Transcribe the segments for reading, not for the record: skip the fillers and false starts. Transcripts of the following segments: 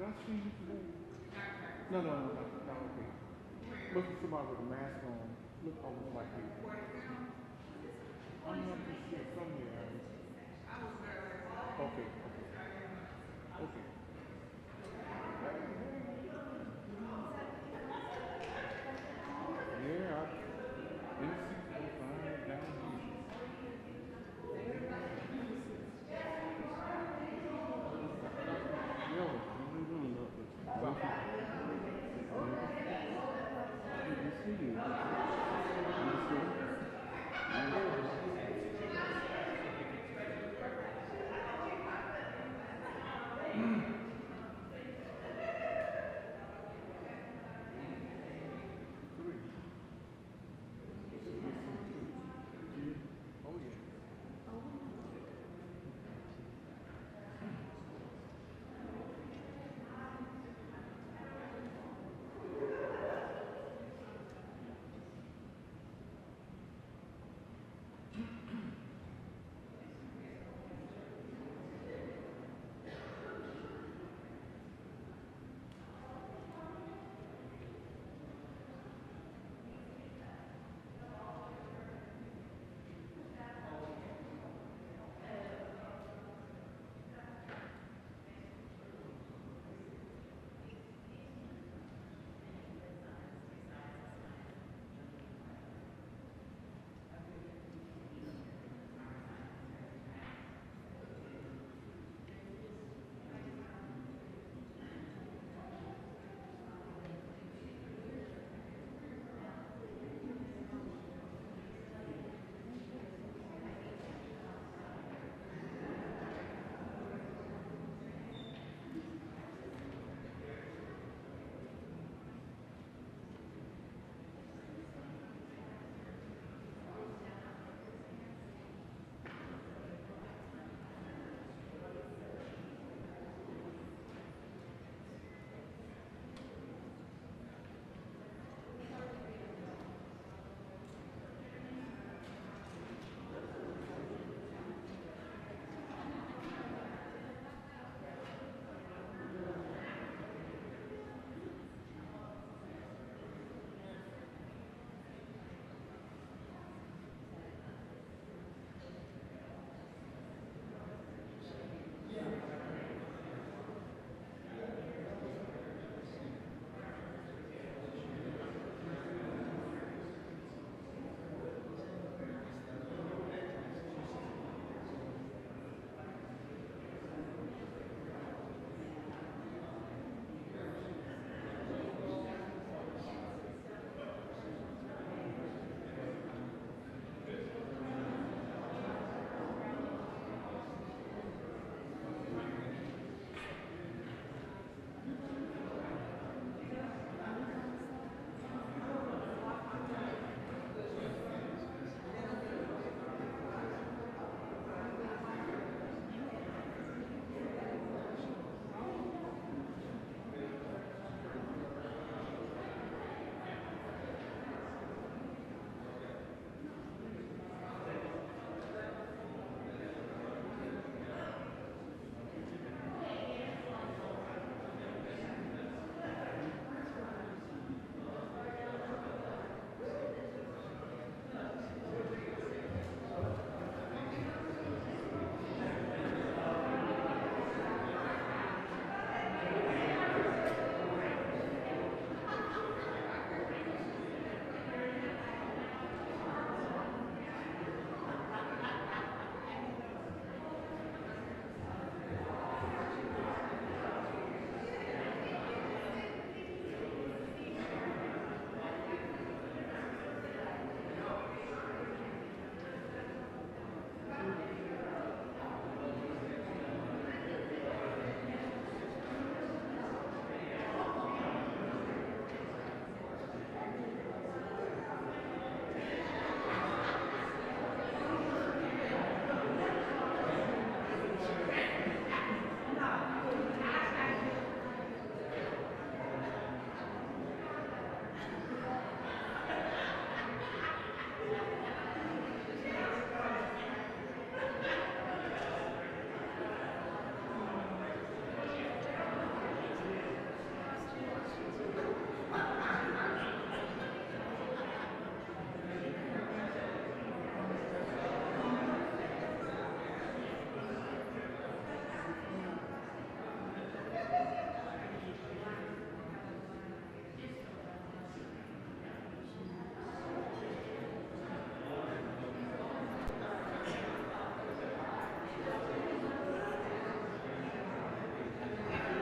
I see you today? No, no, no, no, no, okay. Must be somebody with a mask on. Look almost like you. I'm not too sure. Somewhere. Okay, okay, okay. Yeah, in the seats are fine down here. Yeah, what are you doing? Look, good to see you. Good to see you.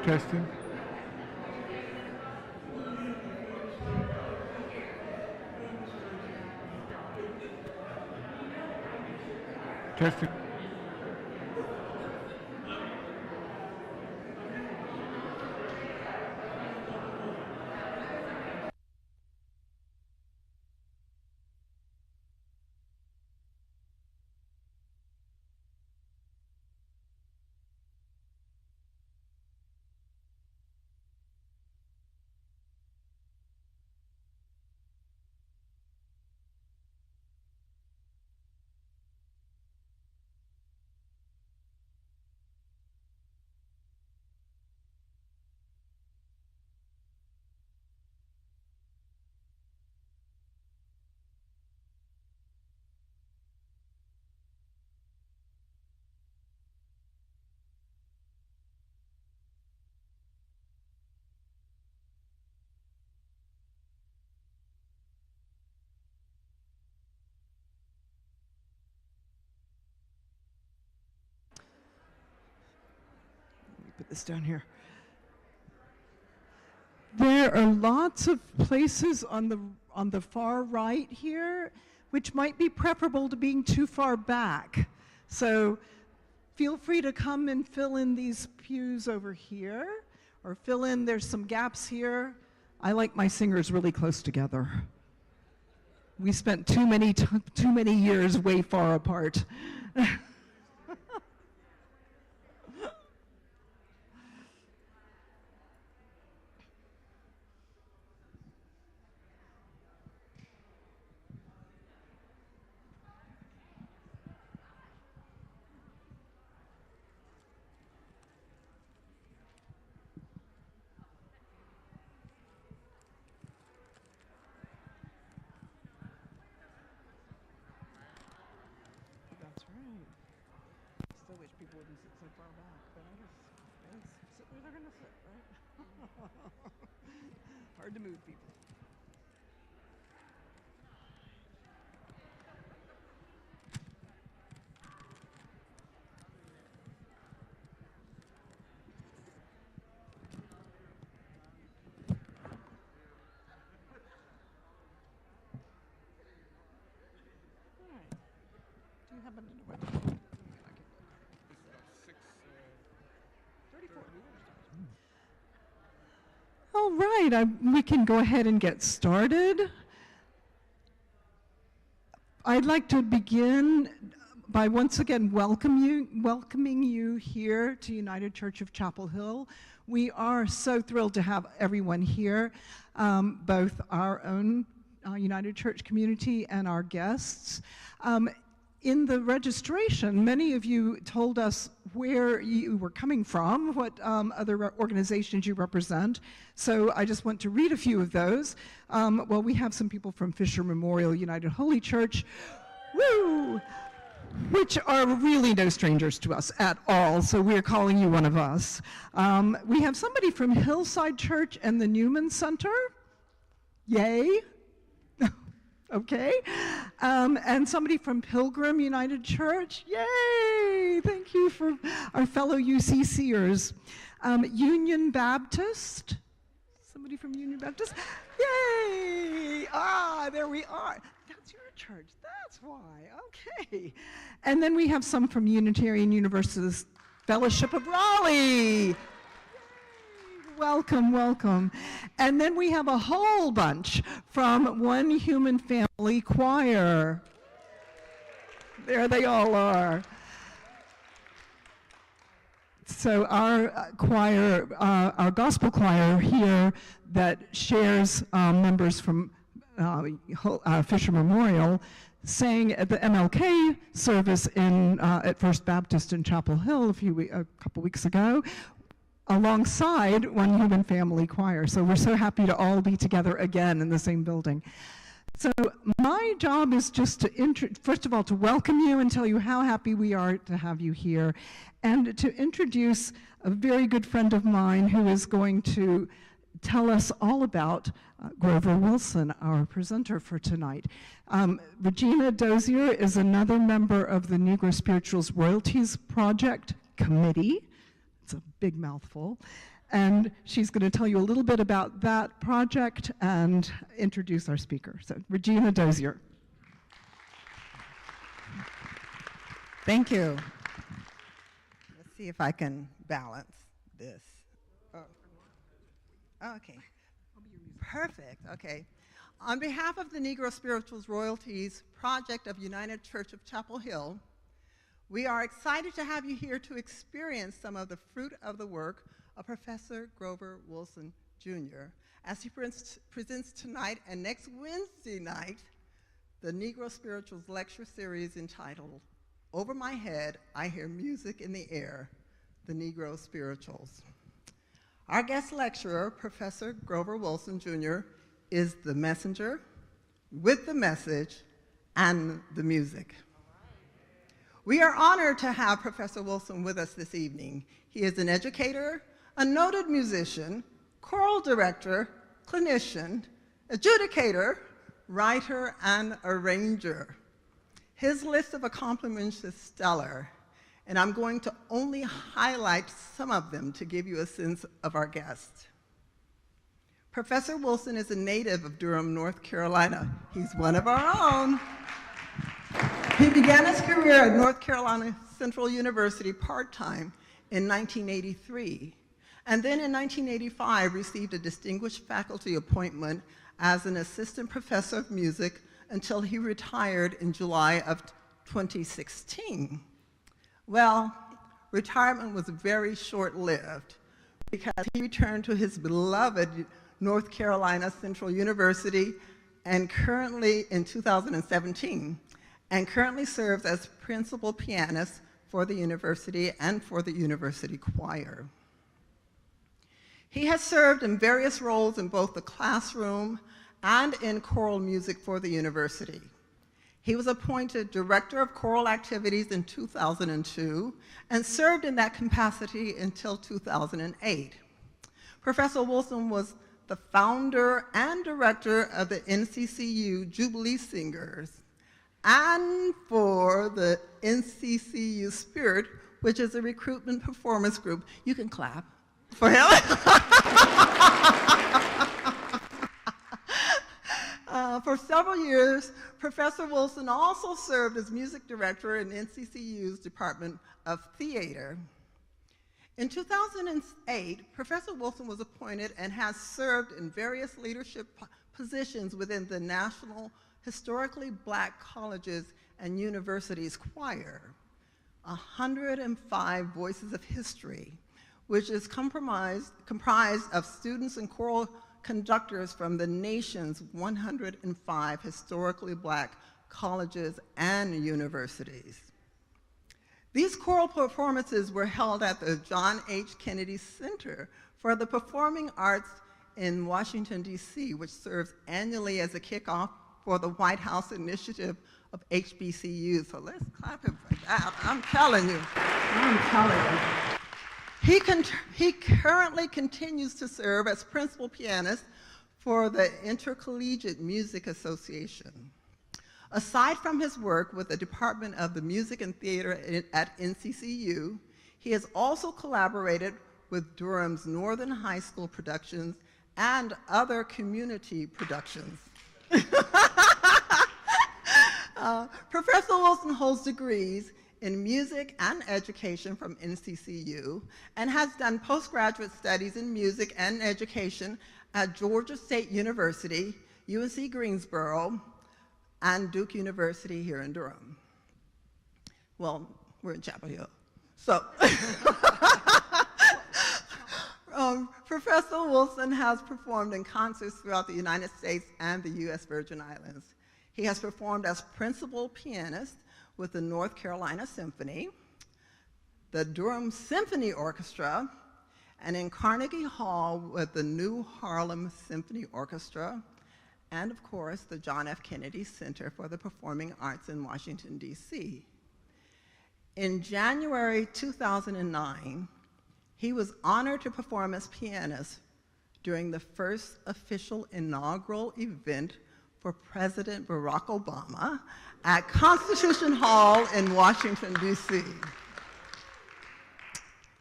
Testing. Testing. Put this down here. There are lots of places on the far right here, which might be preferable to being too far back. So feel free to come and fill in these pews over here, or fill in, there's some gaps here. I like my singers really close together. We spent too many years way far apart. That's right. Still wish people wouldn't sit so far back, but I guess they sit where they're going to sit, right? Hard to move people. All right. Do you happen to know what? 34. All right, we can go ahead and get started. I'd like to begin by once again welcoming you here to United Church of Chapel Hill. We are so thrilled to have everyone here, both our own United Church community and our guests. In the registration, many of you told us where you were coming from, what other organizations you represent. So I just want to read a few of those. Well, we have some people from Fisher Memorial United Holy Church, woo, which are really no strangers to us at all, so we're calling you one of us. We have somebody from Hillside Church and the Newman Center. Yay. Okay, and somebody from Pilgrim United Church, yay! Thank you for our fellow UCCers. Union Baptist, somebody from Union Baptist, yay! Ah, there we are. That's your church, that's why, okay. And then we have some from Unitarian Universalist Fellowship of Raleigh. Welcome, welcome. And then we have a whole bunch from One Human Family Choir. There they all are. So our choir, our gospel choir here that shares members from Fisher Memorial sang at the MLK service at First Baptist in Chapel Hill a couple weeks ago, alongside One Human Family Choir. So we're so happy to all be together again in the same building. So my job is just to, first of all, to welcome you and tell you how happy we are to have you here, and to introduce a very good friend of mine who is going to tell us all about Grover Wilson, our presenter for tonight. Regina Dozier is another member of the Negro Spirituals Royalties Project Committee. It's a big mouthful. and she's going to tell you a little bit about that project and introduce our speaker. So, Regina Dozier. Thank you. Let's see if I can balance this. Oh, okay. Perfect. Okay. On behalf of the Negro Spirituals Royalties Project of United Church of Chapel Hill, we are excited to have you here to experience some of the fruit of the work of Professor Grover Wilson, Jr. as he presents tonight and next Wednesday night the Negro Spirituals Lecture Series entitled, Over My Head, I Hear Music in the Air, the Negro Spirituals. Our guest lecturer, Professor Grover Wilson, Jr., is the messenger with the message and the music. We are honored to have Professor Wilson with us this evening. He is an educator, a noted musician, choral director, clinician, adjudicator, writer, and arranger. His list of accomplishments is stellar, and I'm going to only highlight some of them to give you a sense of our guest. Professor Wilson is a native of Durham, North Carolina. He's one of our own. He began his career at North Carolina Central University part-time in 1983, and then in 1985 received a distinguished faculty appointment as an assistant professor of music until he retired in July of 2016. Well, retirement was very short-lived because he returned to his beloved North Carolina Central University and currently in 2017, and currently serves as principal pianist for the university and for the university choir. He has served in various roles in both the classroom and in choral music for the university. He was appointed Director of Choral Activities in 2002 and served in that capacity until 2008. Professor Wilson was the founder and director of the NCCU Jubilee Singers and for the NCCU Spirit, which is a recruitment performance group. You can clap for him. For several years, Professor Wilson also served as music director in NCCU's Department of Theater. In 2008, Professor Wilson was appointed and has served in various leadership positions within the National Historically Black Colleges and Universities Choir, 105 Voices of History, which is comprised of students and choral conductors from the nation's 105 historically black colleges and universities. These choral performances were held at the John H. Kennedy Center for the Performing Arts in Washington, D.C., which serves annually as a kickoff for the White House initiative of HBCUs. So let's clap him for that. I'm telling you. He currently continues to serve as principal pianist for the Intercollegiate Music Association. Aside from his work with the Department of the Music and Theater at NCCU, he has also collaborated with Durham's Northern High School Productions and other community productions. Professor Wilson holds degrees in music and education from NCCU and has done postgraduate studies in music and education at Georgia State University, UNC Greensboro, and Duke University here in Durham. Well, we're in Chapel Hill. So, Professor Wilson has performed in concerts throughout the United States and the U.S. Virgin Islands. He has performed as principal pianist with the North Carolina Symphony, the Durham Symphony Orchestra, and in Carnegie Hall with the New Harlem Symphony Orchestra, and of course, the John F. Kennedy Center for the Performing Arts in Washington, D.C. In January 2009, he was honored to perform as pianist during the first official inaugural event for President Barack Obama at Constitution Hall in Washington, D.C.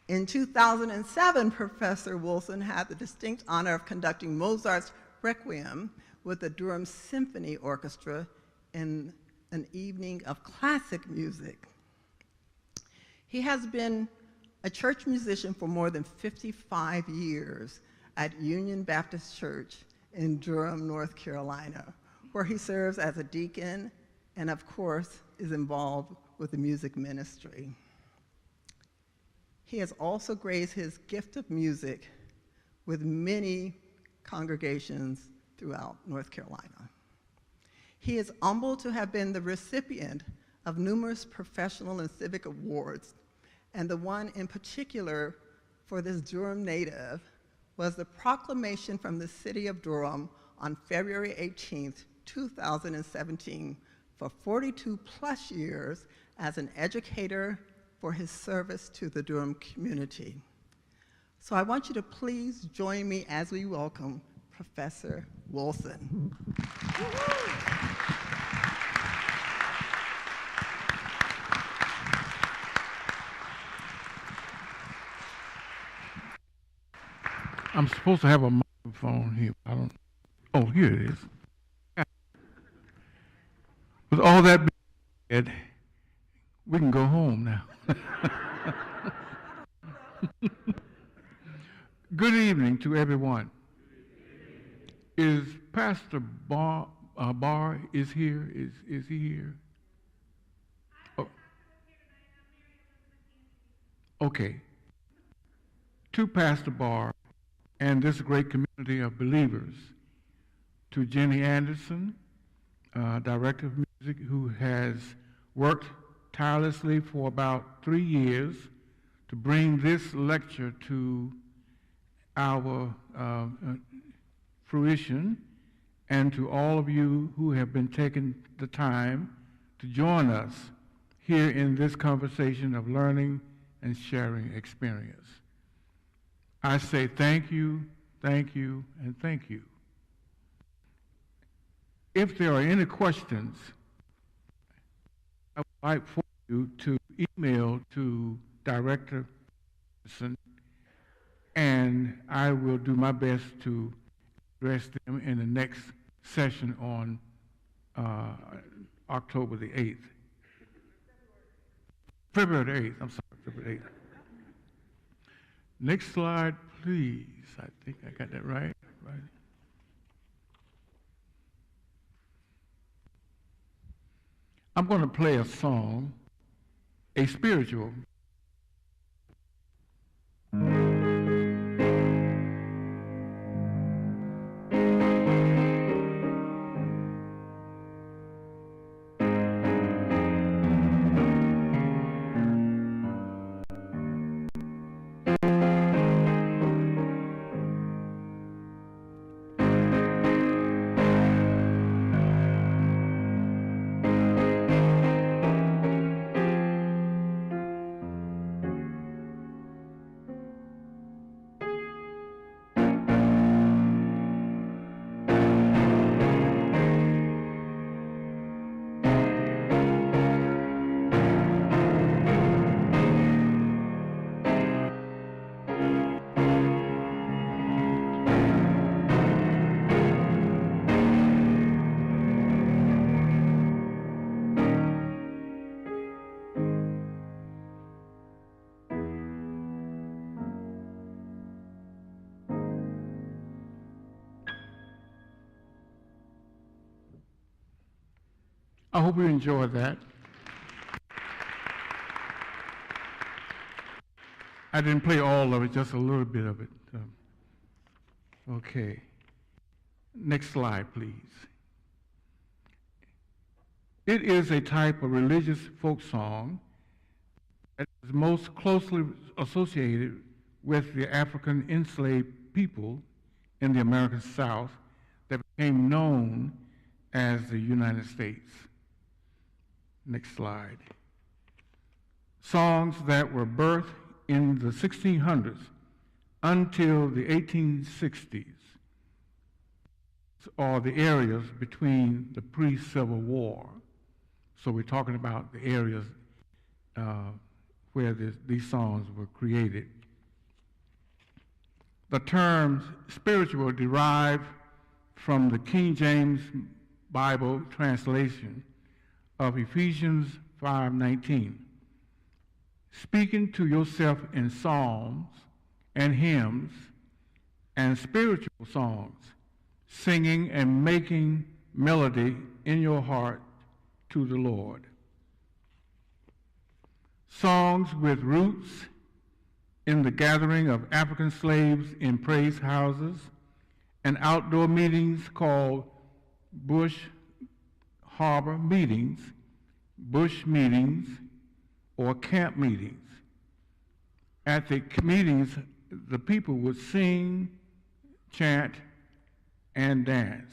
In 2007, Professor Wilson had the distinct honor of conducting Mozart's Requiem with the Durham Symphony Orchestra in an evening of classic music. He has been a church musician for more than 55 years at Union Baptist Church in Durham, North Carolina, where he serves as a deacon and, of course, is involved with the music ministry. He has also graced his gift of music with many congregations throughout North Carolina. He is humbled to have been the recipient of numerous professional and civic awards, and the one in particular for this Durham native was the proclamation from the city of Durham on February 18th, 2017, for 42 plus years as an educator for his service to the Durham community. So I want you to please join me as we welcome Professor Wilson. I'm supposed to have a microphone here. I don't. Oh, here it is. With all that being said, we can go home now. Good evening to everyone. Is Pastor Barr is here? Is he here? Oh. Okay. To Pastor Barr and this great community of believers, to Jenny Anderson, Director of Music, who has worked tirelessly for about 3 years to bring this lecture to our fruition, and to all of you who have been taking the time to join us here in this conversation of learning and sharing experience. I say thank you, and thank you. If there are any questions, I would like for you to email to Director Anderson, and I will do my best to address them in the next session on October the 8th. February the 8th, I'm sorry, February 8th. Next slide, please. I think I got that right. I'm going to play a song, a spiritual. I hope you enjoyed that. I didn't play all of it, just a little bit of it. Okay. Next slide, please. It is a type of religious folk song that is most closely associated with the African enslaved people in the American South that became known as the United States. Next slide. Songs that were birthed in the 1600s until the 1860s, or the areas between the pre-Civil War. So we're talking about the areas where these songs were created. The term spiritual derived from the King James Bible translation of Ephesians 5:19. Speaking to yourself in psalms and hymns and spiritual songs, singing and making melody in your heart to the Lord. Songs with roots in the gathering of African slaves in praise houses and outdoor meetings called bush harbor meetings, bush meetings, or camp meetings. At the meetings, the people would sing, chant, and dance.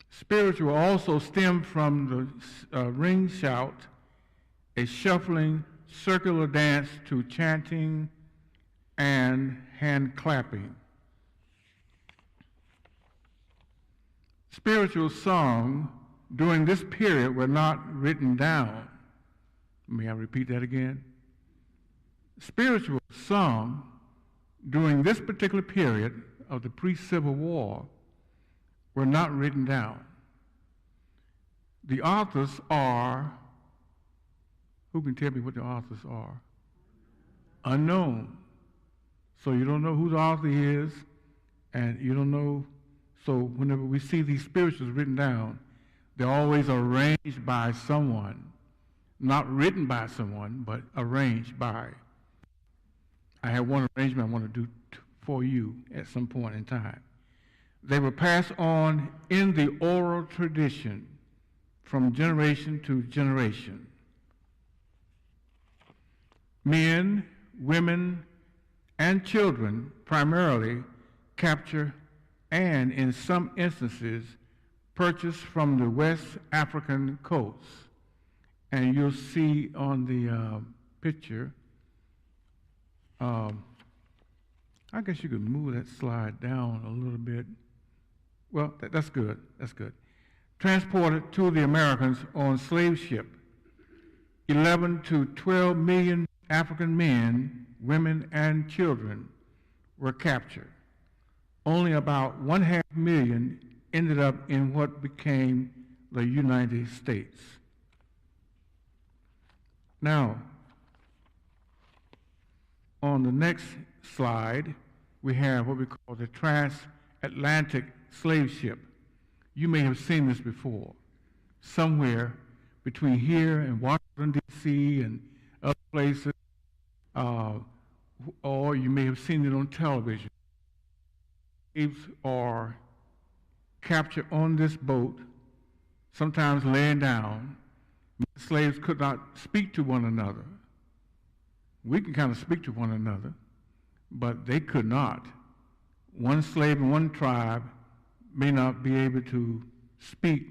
Spiritual also stemmed from the ring shout, a shuffling circular dance to chanting and hand clapping. Spiritual songs during this period were not written down. May I repeat that again? Spiritual songs during this particular period of the pre-Civil War were not written down. The authors are, who can tell me what the authors are? Unknown. So you don't know who the author is, and you don't know. So whenever we see these spirituals written down, they're always arranged by someone, not written by someone, but arranged by. I have one arrangement I want to do for you at some point in time. They were passed on in the oral tradition from generation to generation. Men, women, and children primarily capture and, in some instances, purchased from the West African coast. And you'll see on the picture, I guess you could move that slide down a little bit. Well, that's good, that's good. Transported to the Americans on slave ship. 11 to 12 million African men, women, and children were captured. Only about 1/2 million ended up in what became the United States. Now, on the next slide, we have what we call the transatlantic slave ship. You may have seen this before, somewhere between here and Washington, D.C. and other places, or you may have seen it on television. Slaves are captured on this boat, sometimes laying down. Slaves could not speak to one another. We can kind of speak to one another, but they could not. One slave in one tribe may not be able to speak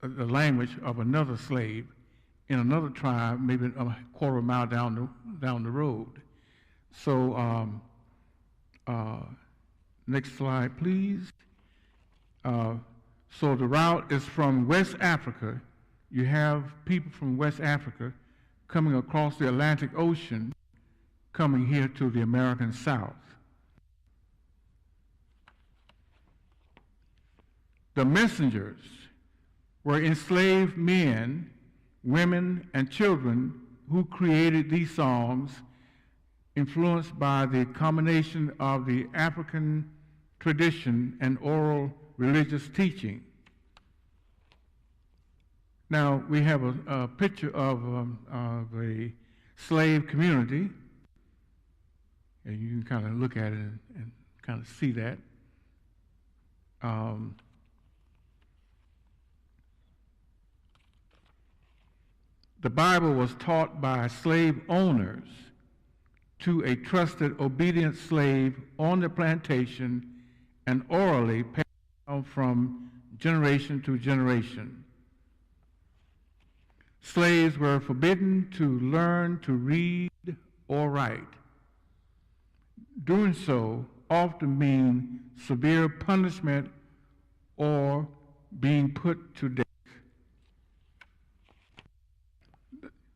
the language of another slave in another tribe, maybe a quarter mile down the road. So, next slide, please. So the route is from West Africa. You have people from West Africa coming across the Atlantic Ocean, coming here to the American South. The messengers were enslaved men, women, and children who created these songs, influenced by the combination of the African tradition and oral religious teaching. Now, we have a picture of a slave community, and you can kind of look at it and kind of see that. The Bible was taught by slave owners to a trusted, obedient slave on the plantation and orally passed down from generation to generation. Slaves were forbidden to learn to read or write. Doing so often means severe punishment or being put to death.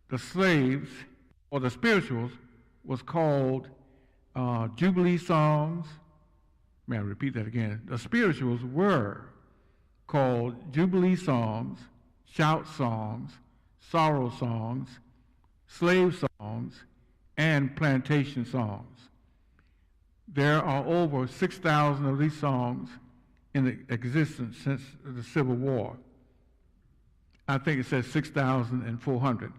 the slaves or the spirituals was called Jubilee songs. May I repeat that again? The spirituals were called Jubilee songs, shout songs, sorrow songs, slave songs, and plantation songs. There are over 6,000 of these songs in existence since the Civil War. I think it says 6,400.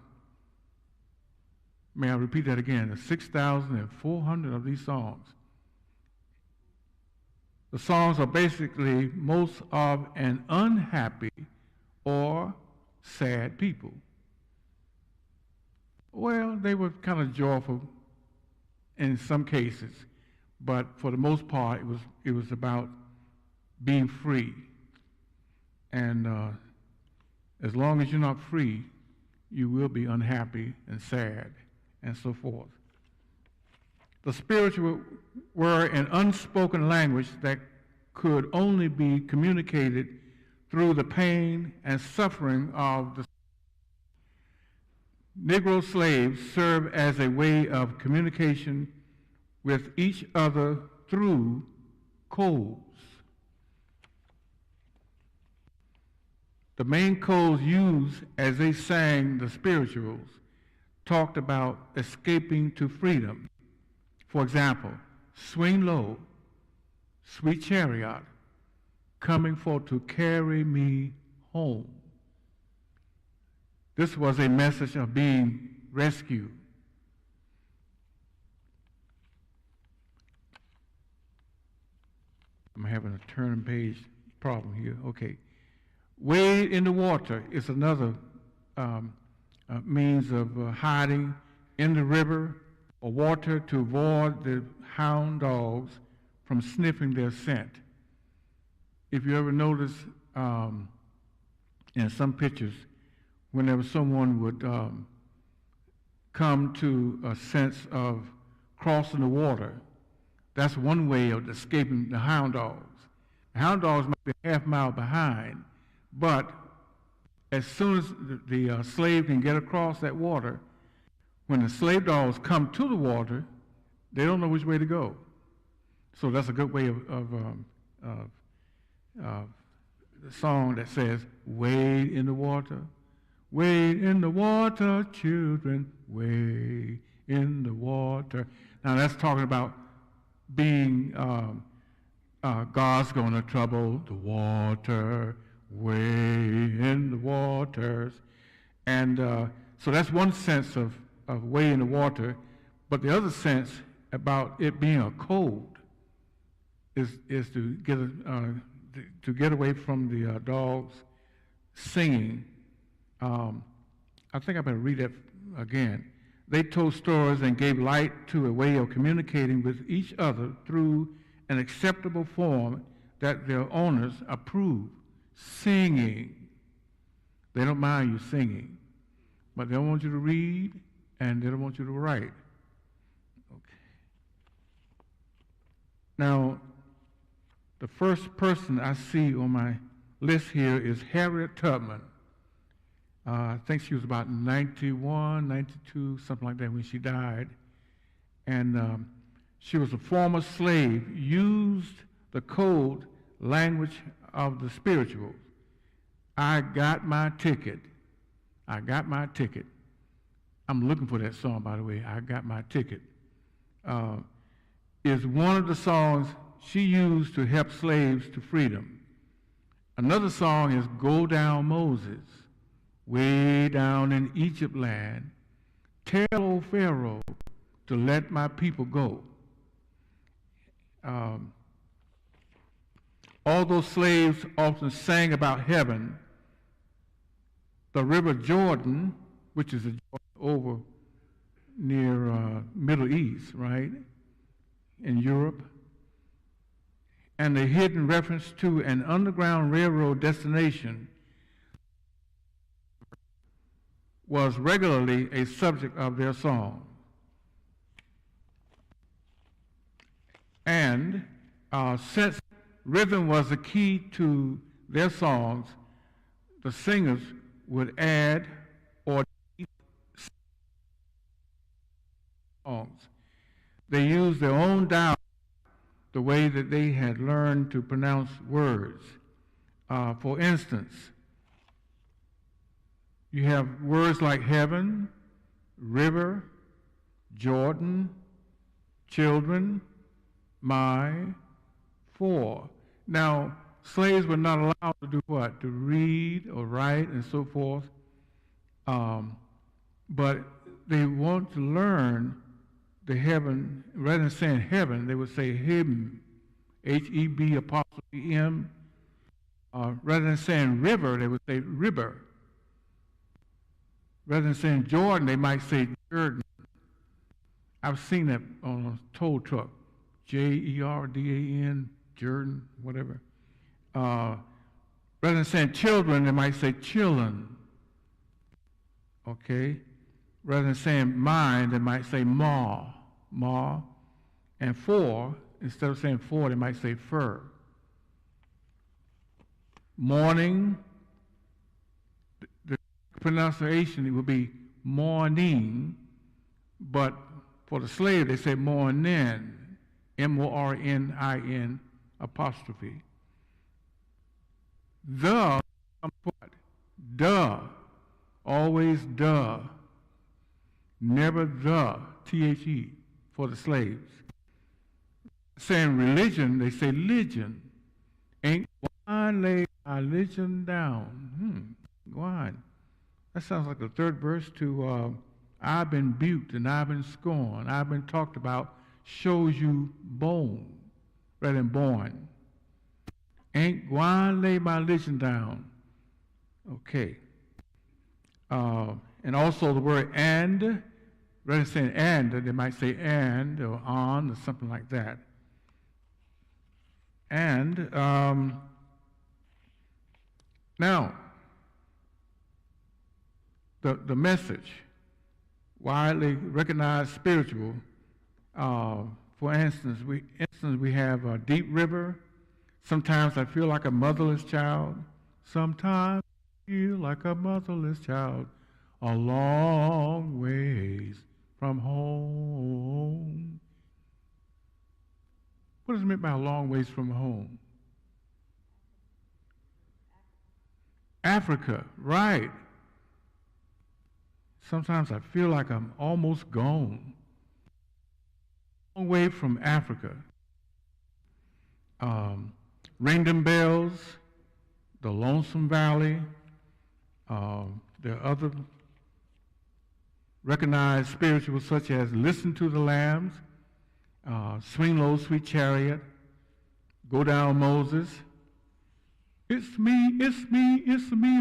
May I repeat that again? 6,400 of these songs. The songs are basically most of an unhappy or sad people. Well, they were kind of joyful in some cases, but for the most part, it was about being free. And as long as you're not free, you will be unhappy and sad and so forth. The spiritual were an unspoken language that could only be communicated through the pain and suffering of the Negro slaves served as a way of communication with each other through codes. The main codes used as they sang the spirituals talked about escaping to freedom. For example, swing low, sweet chariot, coming for to carry me home. This was a message of being rescued. I'm having a turn page problem here. Okay. Wade in the water is another means of hiding in the river or water to avoid the hound dogs from sniffing their scent. If you ever notice in some pictures, whenever someone would come to a sense of crossing the water, that's one way of escaping the hound dogs. The hound dogs might be a half mile behind, but as soon as the slave can get across that water, when the slave dogs come to the water, they don't know which way to go. So that's a good way of the song that says, "Wade in the water, wade in the water, children, wade in the water." Now that's talking about being God's going to trouble the water, wade in the waters. And so that's one sense of wade in the water. But the other sense about it being a code is to get away from the dogs singing. I think I better read that again. They told stories and gave light to a way of communicating with each other through an acceptable form that their owners approved. Singing. They don't mind you singing, but they don't want you to read and they don't want you to write. Okay. Now, the first person I see on my list here is Harriet Tubman. I think she was about 91, 92, something like that when she died. And she was a former slave, used the code language of the spirituals. I got my ticket. I got my ticket. I'm looking for that song, by the way. I got my ticket. Is one of the songs she used to help slaves to freedom. Another song is Go Down Moses, way down in Egypt land. Tell old Pharaoh to let my people go. Although slaves often sang about heaven, the River Jordan, which is over near Middle East, right, in Europe, and the hidden reference to an underground railroad destination was regularly a subject of their song. And since rhythm was the key to their songs, the singers would add or songs. They used their own dialect, the way that they had learned to pronounce words. For instance, you have words like heaven, river, Jordan, children, my, for. Now, slaves were not allowed to do what? To read or write and so forth. But they want to learn the heaven. Rather than saying heaven, they would say him, H-E-B apostrophe M. Rather than saying river, they would say river. Rather than saying Jordan, they might say Jordan. I've seen that on a tow truck, J-E-R-D-A-N, Jordan, whatever. Rather than saying children, they might say chillin. Okay? Rather than saying mine, they might say ma. And for, instead of saying for, they might say fur. Morning, the pronunciation, it would be morning, but for the slave, they say mornin, M-O-R-N-I-N apostrophe. The comes what? Duh. Always duh. Never the, T-H-E, for the slaves. Saying religion, they say legion. Ain't wine lay my legion down. Wine. That sounds like the third verse to I've been buked and I've been scorned. I've been talked about, shows you bone rather than born. Ain't wine lay my legion down. Okay. And also the word and, rather than saying and, they might say and or on or something like that. And now, the message, widely recognized spiritual. For instance, we have a deep river. Sometimes I feel like a motherless child. Sometimes I feel like a motherless child. A long ways from home. What is meant by a long ways from home? Africa, right. Sometimes I feel like I'm almost gone. Long way from Africa. Ringdom Bells, the Lonesome Valley, there are other recognized spirituals such as Listen to the Lambs, Swing Low, Sweet Chariot, Go Down Moses. It's me,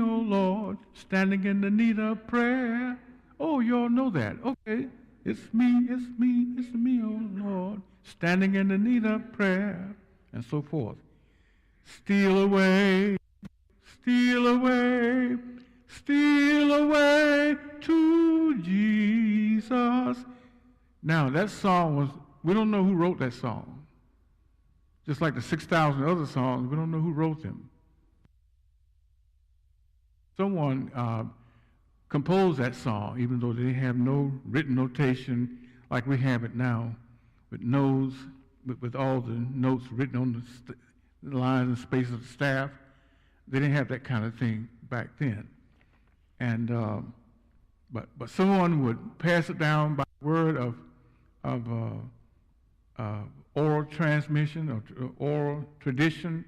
oh Lord, standing in the need of prayer. Oh, you all know that. Okay. It's me, oh Lord, standing in the need of prayer, and so forth. Steal away, steal away, steal away to Jesus. Now, that song was, we don't know who wrote that song. Just like the 6,000 other songs, we don't know who wrote them. Someone composed that song, even though they have no written notation like we have it now, with notes, with all the notes written on the lines and spaces of the staff. They didn't have that kind of thing back then. And but someone would pass it down by word of oral transmission or oral tradition,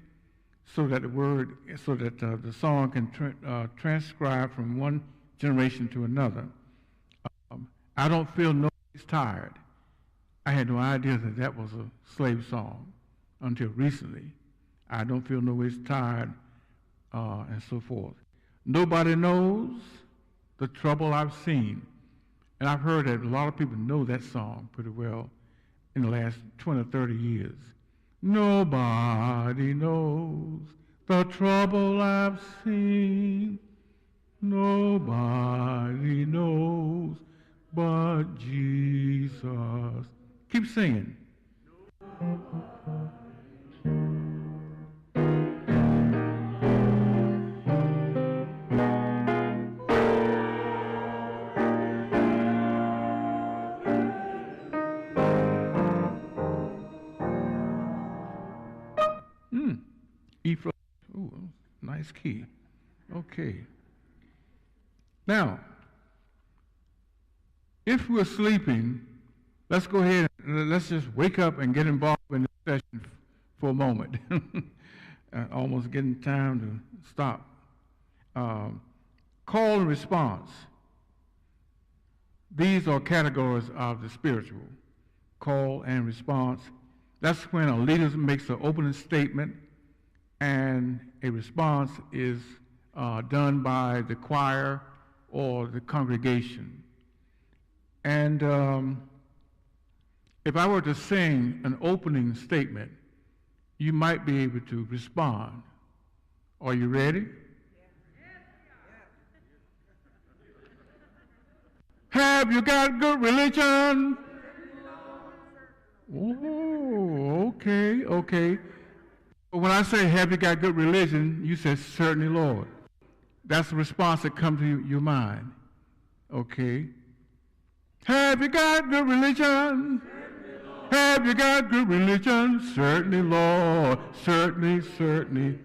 so that the song can transcribe from one generation to another. I don't feel nobody's tired. I had no idea that was a slave song until recently. I don't feel nobody's tired, and so forth. Nobody knows the trouble I've seen. And I've heard that a lot of people know that song pretty well in the last 20 or 30 years. Nobody knows the trouble I've seen. Nobody knows but Jesus. Keep singing. E flat. Ooh, nice key. Okay. Now, if we're sleeping, let's go ahead and let's just wake up and get involved in the session for a moment. Almost getting time to stop. Call and response. These are categories of the spiritual. Call and response. That's when a leader makes an opening statement and a response is done by the choir or the congregation. And if I were to sing an opening statement, you might be able to respond. Are you ready? Have you got good religion? Oh, okay, okay. When I say, have you got good religion, you say, certainly, Lord. That's the response that comes to your mind. Okay. Have you got good religion? Have you got good religion? Certainly, Lord. Certainly, certainly.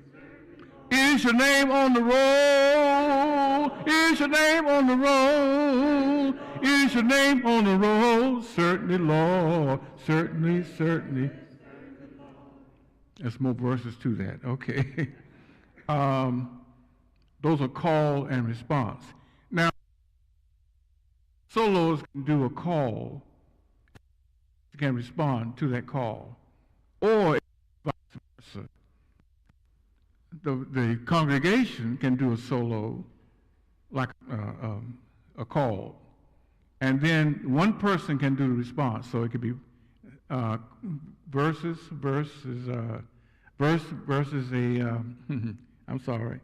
Is your name on the roll? Is your name on the roll? Is your name on the roll? Certainly, Lord. Certainly, certainly. There's more verses to that. Okay. Those are call and response. Now, solos can do a call, can respond to that call, or vice versa. The congregation can do a solo, like a call, and then one person can do the response. So it could be verse versus a. I'm sorry.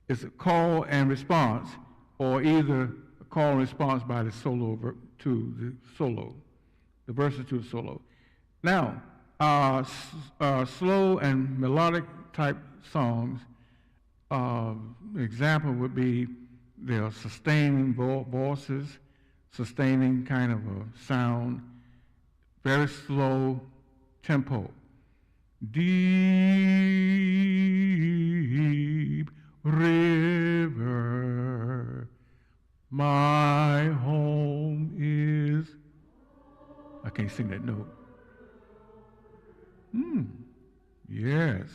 It's a call and response, or either a call and response by the solo to the solo, the verses to the solo. Now, slow and melodic type songs, example would be their sustaining voices, sustaining kind of a sound, very slow tempo. Deep river, my home is. I can't sing that note. Yes.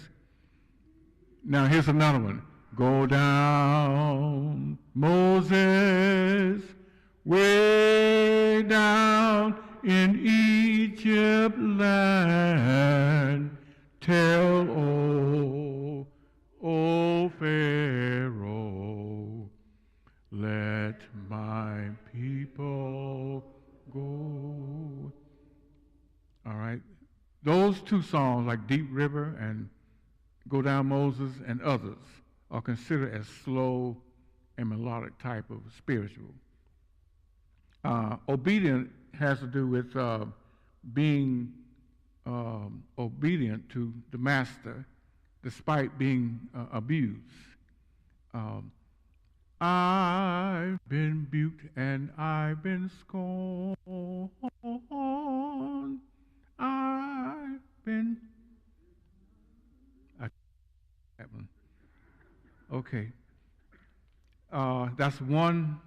Now here's another one. Go down, Moses, way down in Egypt land. Tell, O Pharaoh, let my people go. All right. Those two songs, like Deep River and Go Down Moses and others, are considered as slow and melodic type of spiritual. Obedient has to do with being obedient to the master despite being abused. I've been rebuked and I've been scorned. I've been. Okay. That's one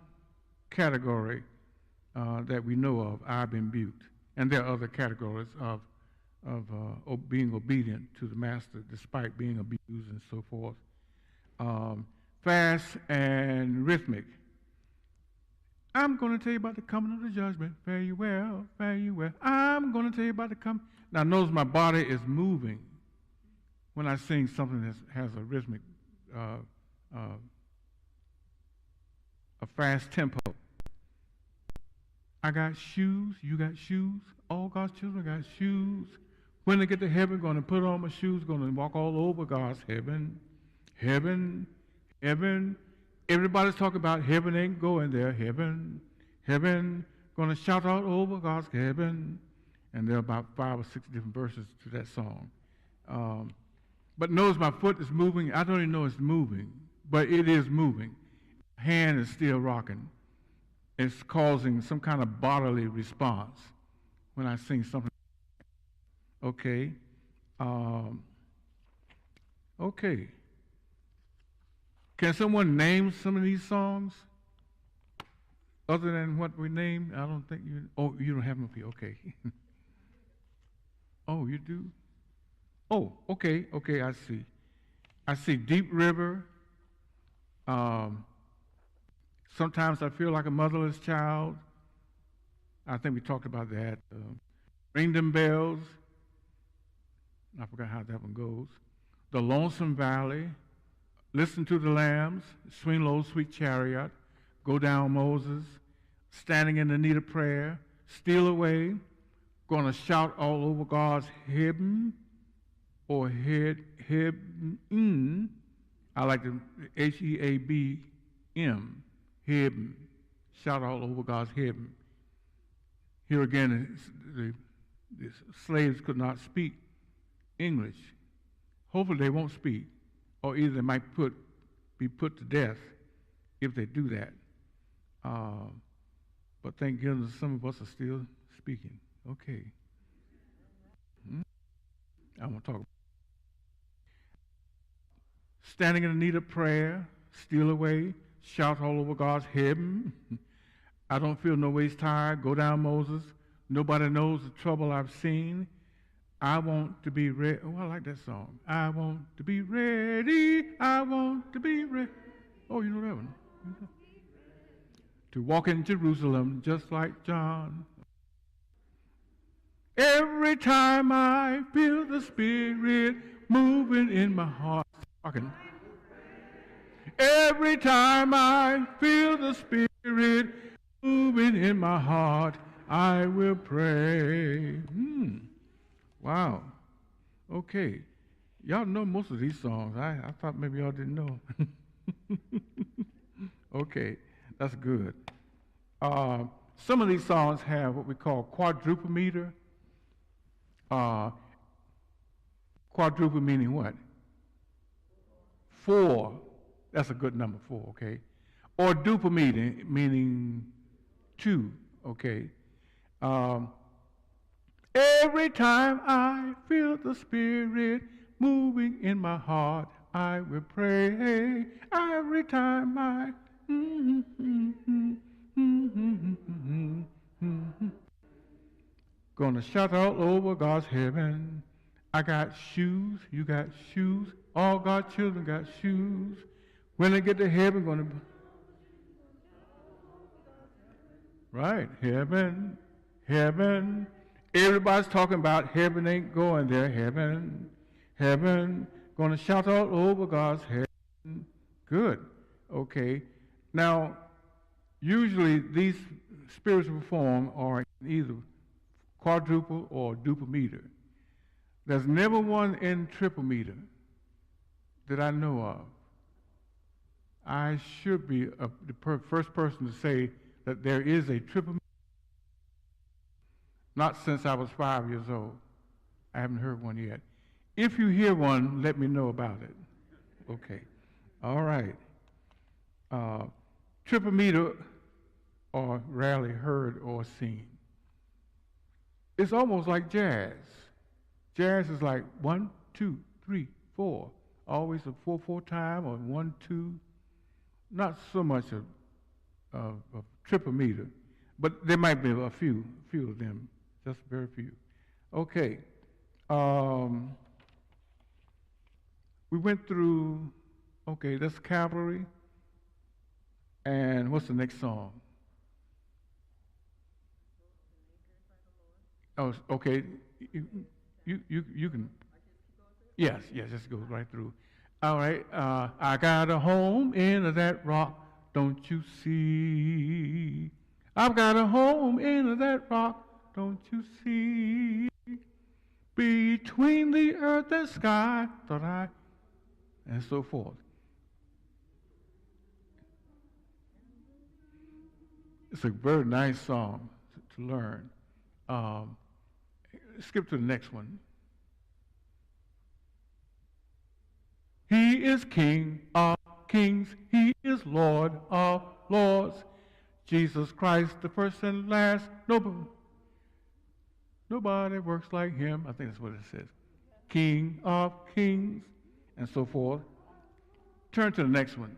category that we know of. I've been rebuked, and there are other categories of being obedient to the master despite being abused and so forth. Fast and rhythmic. I'm going to tell you about the coming of the judgment. Fare you well, fare you well. I'm going to tell you about the coming. Now, notice my body is moving when I sing something that has a rhythmic, a fast tempo. I got shoes, you got shoes, all God's children got shoes. When they get to heaven, going to put on my shoes, going to walk all over God's heaven. Heaven, heaven. Everybody's talking about heaven ain't going there. Heaven, heaven, going to shout out over God's heaven. And there are about 5 or 6 different verses to that song. But notice my foot is moving. I don't even know it's moving, but it is moving. Hand is still rocking. It's causing some kind of bodily response when I sing something. Okay. Okay. Can someone name some of these songs? Other than what we named? I don't think you, oh, you don't have them up here, okay. Oh, you do? Oh, okay, okay, I see. I see Deep River. Sometimes I feel like a motherless child. I think we talked about that. Ring Them Bells. I forgot how that one goes. The Lonesome Valley. Listen to the Lambs. Swing Low, Sweet Chariot. Go Down, Moses. Standing in the Need of Prayer. Steal Away. Gonna Shout All Over God's Heaven. Or Hebm. I like the Heabm. Hebm. Shout all over God's heaven. Here again, the slaves could not speak English. Hopefully they won't speak, or either they might be put to death if they do that. But thank goodness some of us are still speaking. Okay. I want to talk about Standing in the Need of Prayer, Steal Away, Shout All Over God's Heaven. I Don't Feel No Ways Tired, Go Down, Moses. Nobody Knows the Trouble I've Seen. I Want to Be Ready. Oh, I like that song. I want to be ready. I want to be ready. Oh, you know that one. To walk in Jerusalem just like John. Every time I feel the Spirit moving in my heart. Every time I feel the Spirit moving in my heart, I will pray. Wow. Okay. Y'all know most of these songs. I thought maybe y'all didn't know. Okay, that's good. Some of these songs have what we call quadruple meter. Quadruple meaning what? 4. That's a good number, 4, okay? Or duple meaning 2, okay? Every time I feel the Spirit moving in my heart, I will pray. Every time I... Gonna shout all over God's heaven. I got shoes, you got shoes, all God's children got shoes. When they get to heaven, gonna... Right, heaven, heaven. Everybody's talking about heaven ain't going there. Heaven, heaven. Gonna shout all over God's heaven. Good. Okay. Now, usually these spiritual forms are either quadruple or duple meter. There's never one in triple meter that I know of. I should be the first person to say that there is a triple meter. Not since I was 5 years old. I haven't heard one yet. If you hear one, let me know about it. Okay. All right. Triple meter are rarely heard or seen. It's almost like jazz. Jazz is like 1, 2, 3, 4. Always a 4/4 time or 1, 2. Not so much a triple meter, but there might be a few of them, just very few. Okay. We went through, okay, that's Cavalry. And what's the next song? Oh, okay. You can. Yes, just go right through. All right. I got a home in that rock, don't you see? I've got a home in that rock, don't you see? Between the earth and sky, thought I, and so forth. It's a very nice song to learn. Skip to the next one. He is King of kings. He is Lord of lords. Jesus Christ, the first and last. Nobody works like him. I think that's what it says. King of kings. and so forth. Turn to the next one.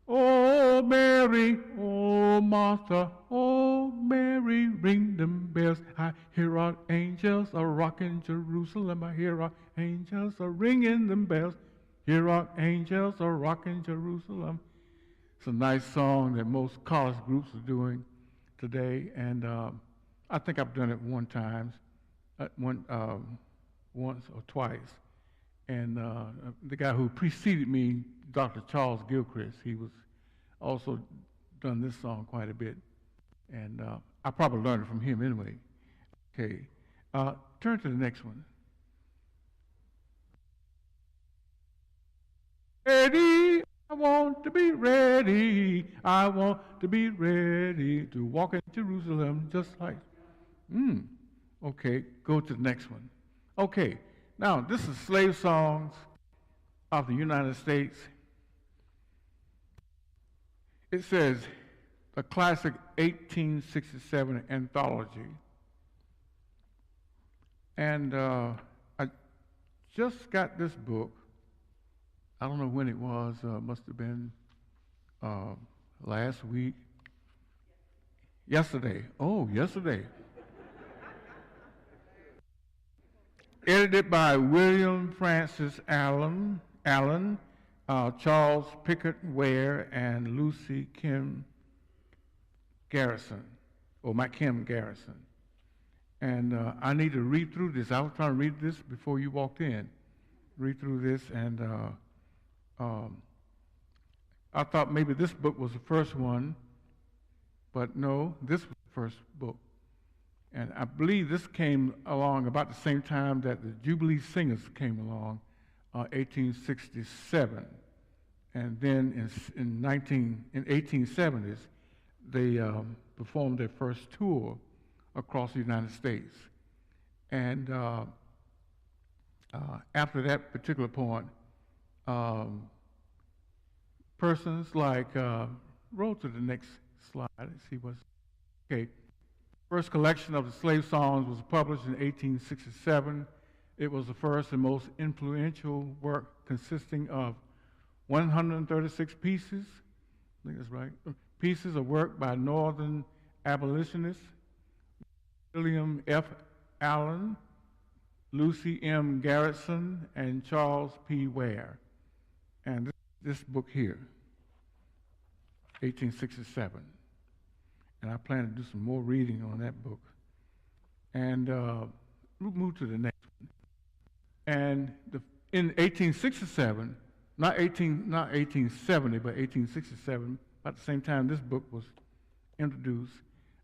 Oh, Mary, oh, Martha, oh, Mary, ring them bells. I hear our angels are rocking Jerusalem. I hear our angels are ringing them bells. Hear our angels are rocking Jerusalem. It's a nice song that most college groups are doing today, and I think I've done it once or twice. And the guy who preceded me, Dr. Charles Gilchrist, he was also done this song quite a bit. And I probably learned it from him anyway. Okay, turn to the next one. Ready, I want to be ready. I want to be ready to walk in Jerusalem just like, okay, go to the next one. Okay, now this is slave songs of the United States. It says the classic 1867 anthology. And I just got this book. I don't know when it was, must have been last week. Yesterday. Oh, yesterday. Edited by William Francis Allen, Charles Pickett Ware, and Lucy Kim Garrison, or Kim Garrison. And I need to read through this. I was trying to read this before you walked in. Read through this, and I thought maybe this book was the first one, but no, this was the first book. And I believe this came along about the same time that the Jubilee Singers came along, 1867. And then in 1870s, they performed their first tour across the United States. And after that particular point, persons like, roll to the next slide, let's see what's, okay. First collection of the slave songs was published in 1867. It was the first and most influential work consisting of 136 pieces, I think that's right, pieces of work by Northern abolitionists, William F. Allen, Lucy M. Garrison, and Charles P. Ware. And this book here, 1867. And I plan to do some more reading on that book. And we'll move to the next one. And in 1867, not 1870, but 1867, about the same time this book was introduced,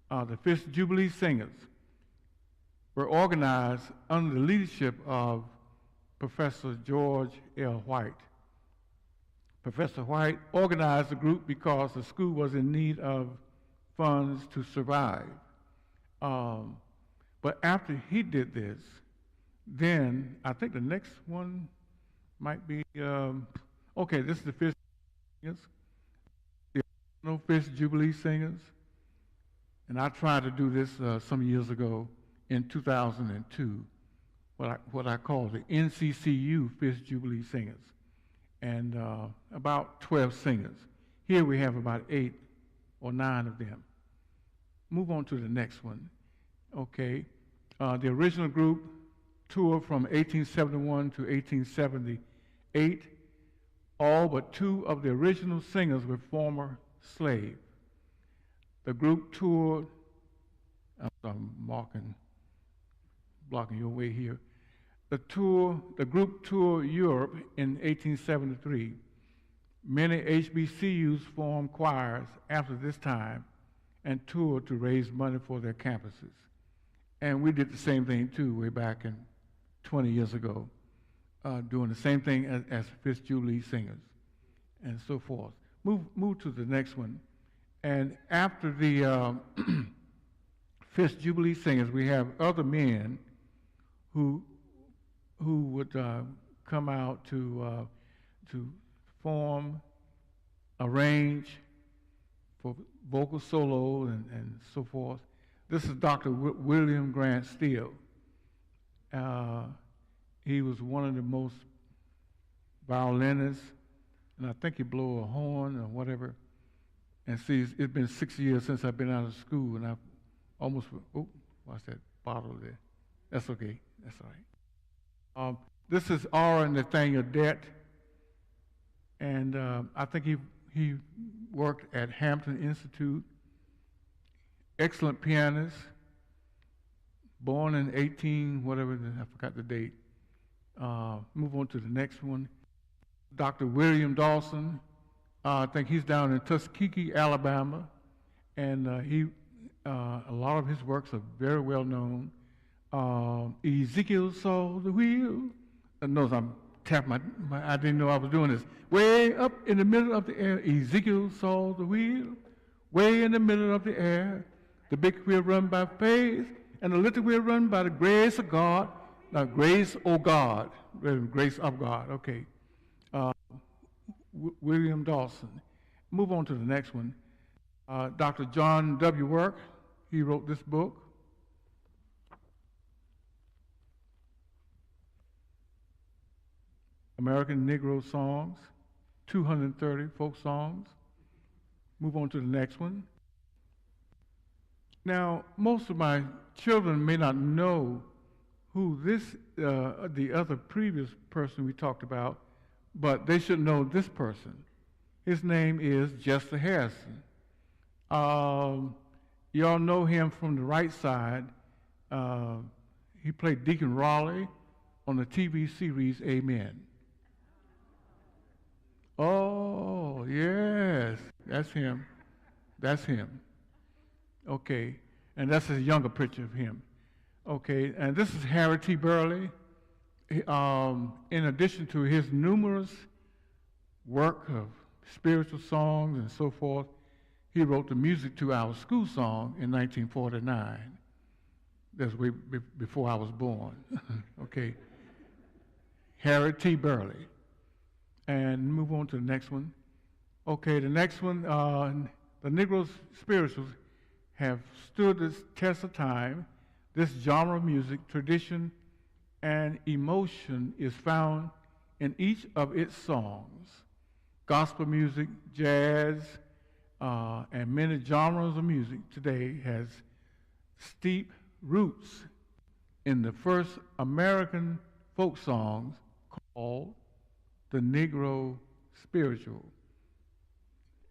the Fifth Jubilee Singers were organized under the leadership of Professor George L. White. Professor White organized the group because the school was in need of funds to survive. But after he did this, then I think the next one might be, okay, this is the Fifth Singers, the original Fifth Jubilee Singers. And I tried to do this some years ago in 2002, what I call the NCCU Fifth Jubilee Singers, and about 12 singers. Here we have about 8 or 9 of them. Move on to the next one. Okay, the original group toured from 1871 to 1878. All but 2 of the original singers were former slaves. The group toured, I'm blocking your way here. The group toured Europe in 1873. Many HBCUs formed choirs after this time and toured to raise money for their campuses. And we did the same thing too way back in 20 years ago, doing the same thing as Fifth Jubilee Singers and so forth. Move to the next one. And after the Fifth Jubilee Singers, we have other men who would come out to form, arrange for vocal solo and so forth. This is Dr. William Grant Steele. He was one of the most violinist, and I think he blew a horn or whatever. And see, it's been 6 years since I've been out of school, and I've almost, oh, what's that bottle there? That's okay, that's all right. This is Aura Nathaniel Dett, and I think he worked at Hampton Institute. Excellent pianist, born in 18, whatever, I forgot the date. Move on to the next one. Dr. William Dawson, I think he's down in Tuskegee, Alabama, and a lot of his works are very well known. Ezekiel saw the wheel. Notice I'm tapping I didn't know I was doing this. Way up in the middle of the air, Ezekiel saw the wheel. Way in the middle of the air, the big wheel run by faith, and the little wheel run by the grace of God. Now, grace, oh God, grace of God, okay. William Dawson. Move on to the next one. Dr. John W. Work, he wrote this book. American Negro Songs, 230 folk songs. Move on to the next one. Now, most of my children may not know who the other previous person we talked about, but they should know this person. His name is Jester Harrison. Y'all know him from the right side. He played Deacon Raleigh on the TV series Amen. Oh, yes, that's him. That's him. Okay, and that's a younger picture of him. Okay, and this is Harry T. Burley. In addition to his numerous work of spiritual songs and so forth, he wrote the music to our school song in 1949. That's way before I was born. Okay, Harry T. Burley. And move on to the next one. Okay, the next one, the Negro spirituals have stood this test of time. This genre of music, tradition, and emotion is found in each of its songs. Gospel music, jazz, and many genres of music today has steep roots in the first American folk songs called the Negro spiritual.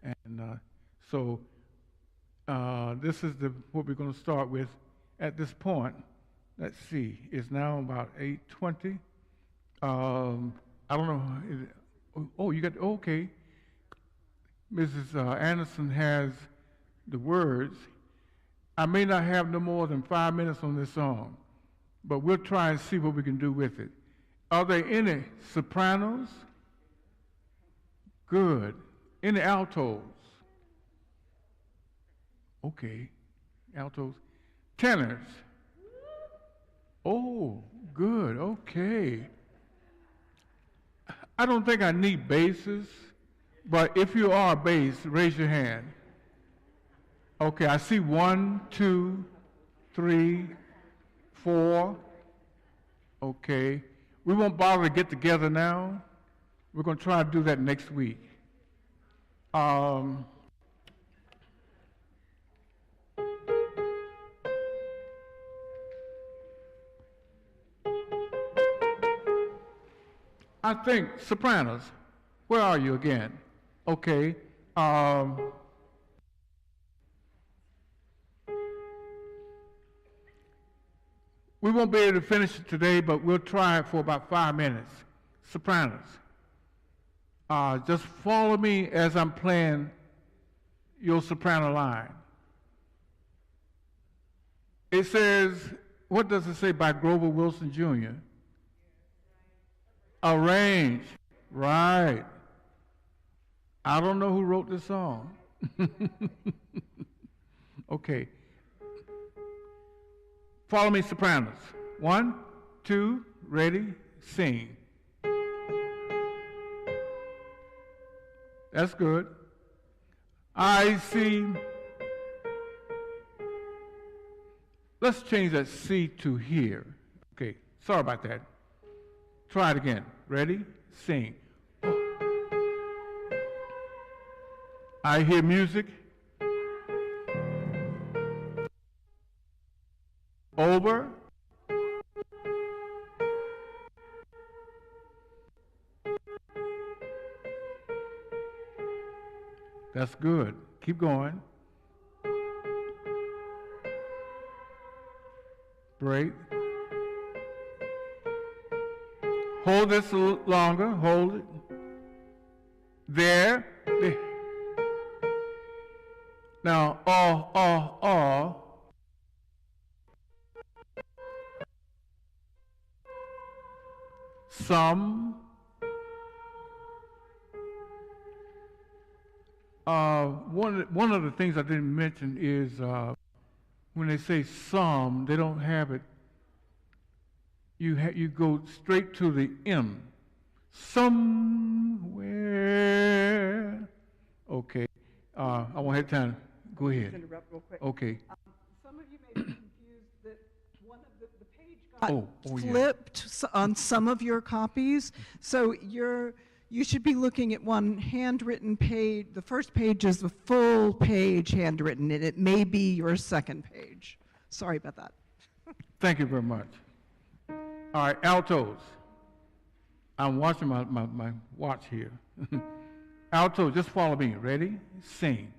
And so this is what we're going to start with at this point. Let's see, it's now about 8:20. I don't know, oh, you got, okay. Mrs. Anderson has the words. I may not have no more than 5 minutes on this song, but we'll try and see what we can do with it. Are there any sopranos? Good. Any altos? Okay, altos. Tenors? Oh, good, okay. I don't think I need basses, but if you are a bass, raise your hand. Okay, I see 1, 2, 3, 4. Okay, we won't bother to get together now. We're going to try to do that next week. I think sopranos. Where are you again? Okay. We won't be able to finish it today, but we'll try it for about 5 minutes. Sopranos. Just follow me as I'm playing your soprano line. It says, what does it say by Grover Wilson Jr.? Arrange. Right. I don't know who wrote this song. Okay. Follow me, sopranos. 1, 2, ready, sing. That's good. I see. Let's change that C to here. Okay, sorry about that. Try it again. Ready? Sing. I hear music. Over. That's good. Keep going. Break. Hold this a little longer. Hold it. There. There. Now, some. One of the things I didn't mention is when they say some, they don't have it. You go straight to the M. Somewhere. Okay. I won't have time. Go ahead. Interrupt real quick. Okay. Some of you may be confused that one of the page got Yeah. flipped on some of your copies. So you should be looking at one handwritten page. The first page is the full page handwritten, and it may be your second page. Sorry about that. Thank you very much. All right, altos. I'm watching my watch here. Altos, just follow me. Ready? Sing.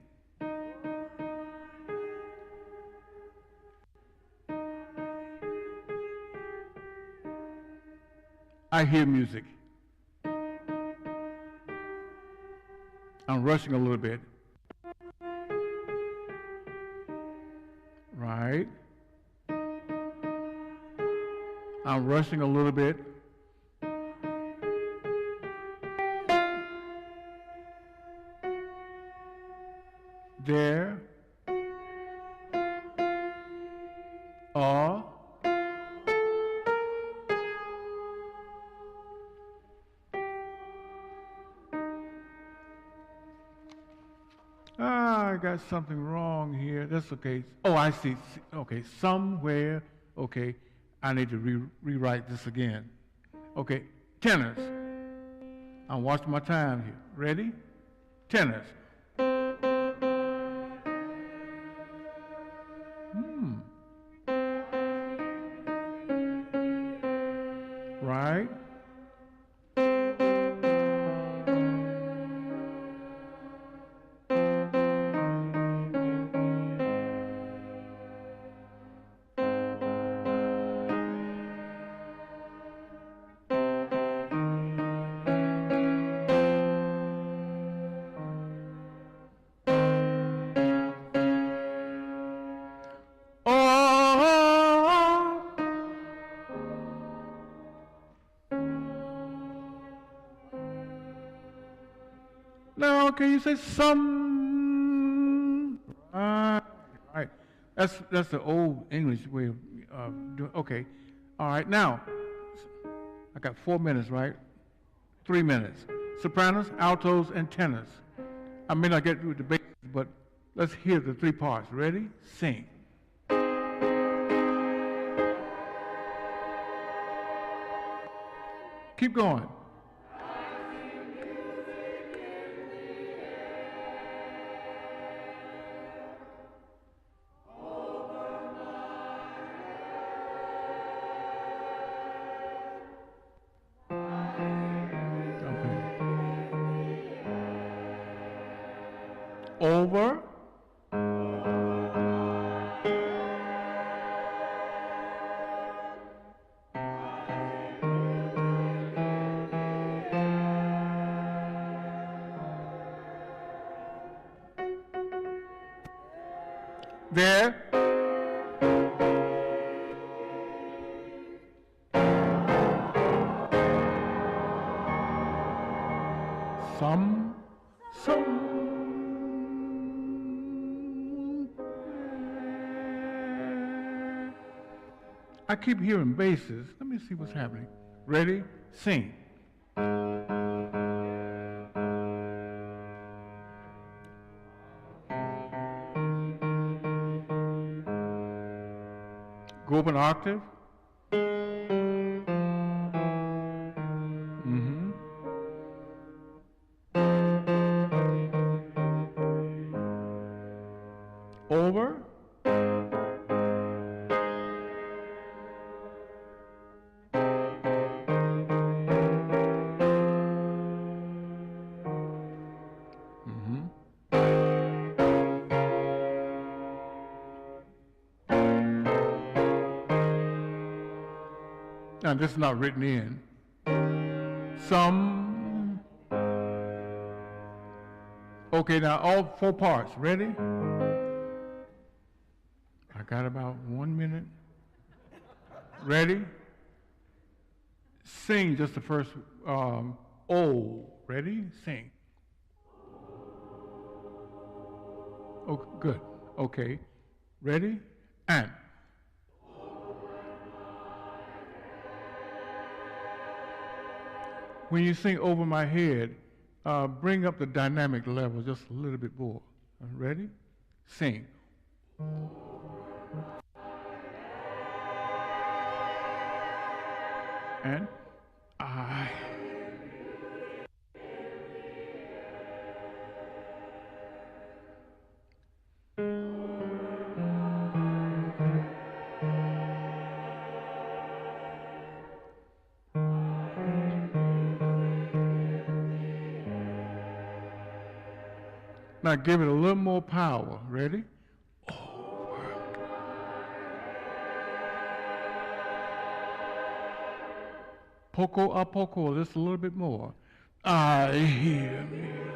I hear music. I'm rushing a little bit. Right. I'm rushing a little bit. There. I got something wrong here. That's okay. Oh, I see. Okay, somewhere. Okay, I need to rewrite this again. Okay, tenors. I'm watching my time here. Ready? Tenors. Right? Now, can you say some? Right. That's the old English way of doing. Okay. All right. Now, I got 4 minutes, right? 3 minutes. Sopranos, altos, and tenors. I may not get through the basics, but let's hear the three parts. Ready? Sing. Keep going. Over. There. Some. I keep hearing basses. Let me see what's happening. Ready? Sing. Go up an octave. Now, this is not written in. Some. Okay, now all 4 parts. Ready? I got about 1 minute. Ready? Sing just the first O. Ready? Sing. Oh, good. Okay. Ready? And. When you sing Over My Head, bring up the dynamic level just a little bit more. Ready? Sing. And I. Now give it a little more power. Ready? Poco a poco, just a little bit more. I hear music.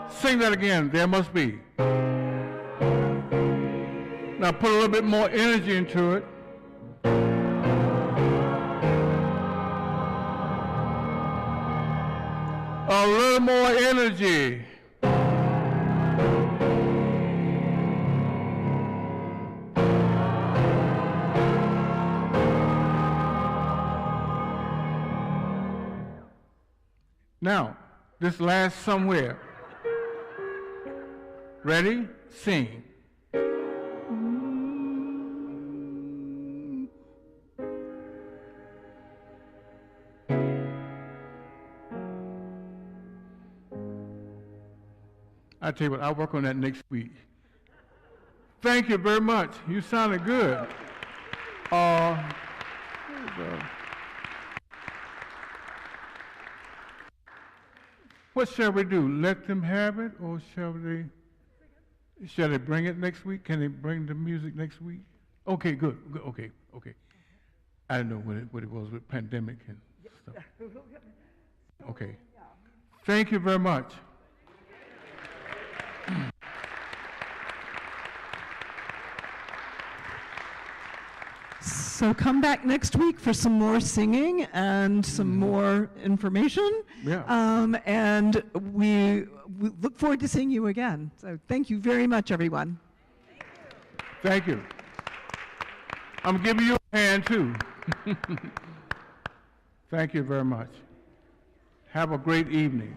Sing that again. There must be. Now put a little bit more energy into it. A little more energy. Now, this last somewhere. Ready? Sing. I tell you what, I'll work on that next week. Thank you very much. You sounded good. What shall we do? Let them have it, or shall they bring it next week? Can they bring the music next week? Okay, good. Okay. I didn't know what it was with pandemic and stuff. Okay. Thank you very much. So come back next week for some more singing and some more information. Yeah. And we look forward to seeing you again. So thank you very much, everyone. Thank you. I'm giving you a hand, too. Thank you very much. Have a great evening.